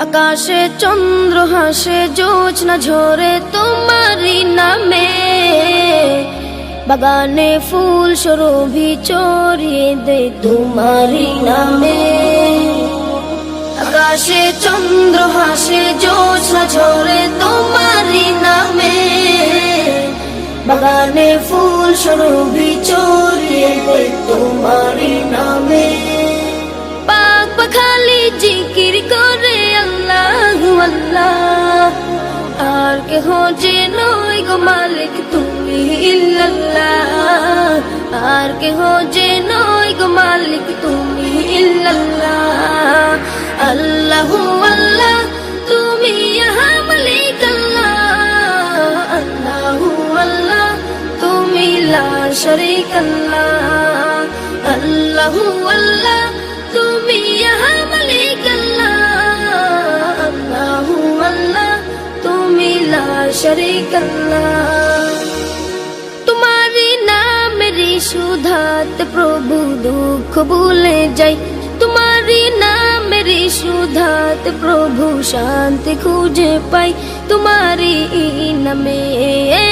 আকাশে চন্দ্র হাসে, জোছনা ঝরে তোমারি নামে, বাগানে ফুল সুরভি ছড়িয়ে দে তোমারি নামে। আকাশে চন্দ্র হাসে, জোছনা ঝরে তোমারি নামে, বাগানে ফুল সুরভি ছড়িয়ে দে তোমারি নামে। পাক পাখালি জিকির করে আল্লাহু আল্লাহ, আর কেহ যে নয় গো মালিক তুমি ইল্লাল্লাহ, আর কেহ যে নয় গো মালিক তুমি ইল্লাল্লাহ। আল্লাহু আল্লাহ তুমি ইহা মালিক আল্লাহ, আল্লাহু আল্লাহ তুমি লা শারীক আল্লাহ, আল্লাহু আল্লাহ তুমি ইহা মালিক আল্লাহ, আল্লাহু আল্লাহ তুমি লা শারীক আল্লাহ। তোমারি নামেরি সুধাত প্রভু দুঃখ ভুলে যাই, তোমারি নামেরি সুধাত প্রভু শান্তি খুঁজে পাই। তোমারি নামে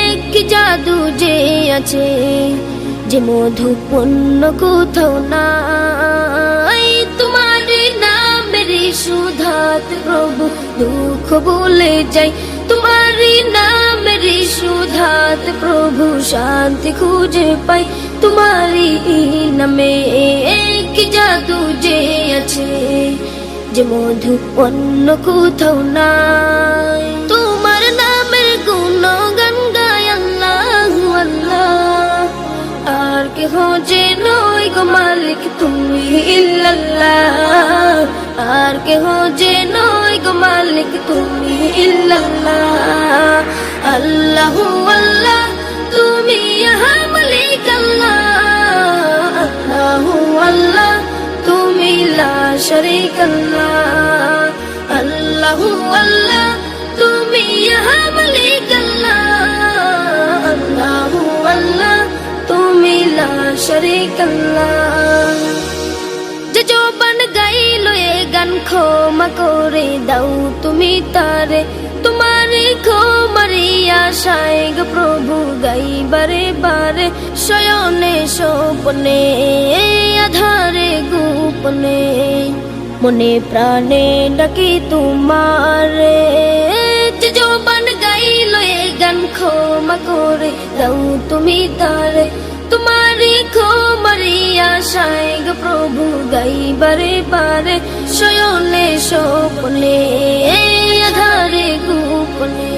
এক জাদু যে আছে, যে মধুপূর্ণ কোথাও নাই। তোমারি নামেরি সুধাত প্রভু দুঃখ ভুলে যাই, তোমারি নামেরি সুধাত প্রভু শান্তি খুঁজে পাই। তোমারি নামে এক জাদু যে আছে, যে মধু অন্য কোথাও নাই। তোমার নামের গুণগান গায় আল্লাহু আল্লাহ, আর কেহ যে নয় গো মালিক তুমি ইল্লাল্লাহ, আর কেহ যে নয় গো মালিক তুমি ইল্লাল্লাহ। আল্লাহু আল্লাহ তুমি ইহা মালিক আল্লাহ, আল্লাহু আল্লাহ তুমি লা শারীক আল্লাহ, আল্লাহু আল্লাহ তুমি ইহা মালিক আল্লাহ, আল্লাহু আল্লাহ তুমি লা শারীক আল্লাহ। যে জবান গাইলো এ গান ক্ষমা করে দাও তুমি তারে, তোমারে ক্ষমারি আশায় গো প্রভু গাই বারে বারে। শয়নে স্বপ্নে আধারে গোপনে, মনে প্রাণে ডাকি তোমারে। যে জবান গাইলো এ গান ক্ষমা করে দাও তুমি তারে, তোমারি ক্ষমারি আশায় গো প্রভু গাই বারে বারে। শয়নে স্বপ্নে আধারে গোপনে,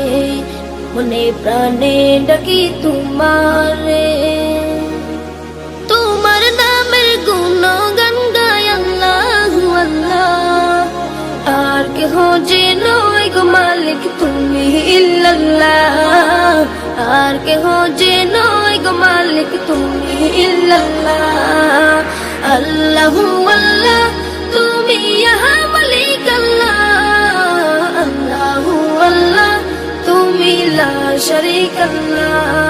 মনে প্রাণে ডাকি তোমারে। তোমার নামের গুণগান গায় আল্লাহু আল্লাহ, আর কেহ যে নয় গো মালিক তুমি ইল্লাল্লাহ, আর কেহ যে নয় গো মালিক তুমি ইল্লাল্লাহ। আল্লাহু আল্লাহ তুমি ইহা মালিক আল্লাহ, আল্লাহু আল্লাহ তুমি লা শারীক আল্লাহ,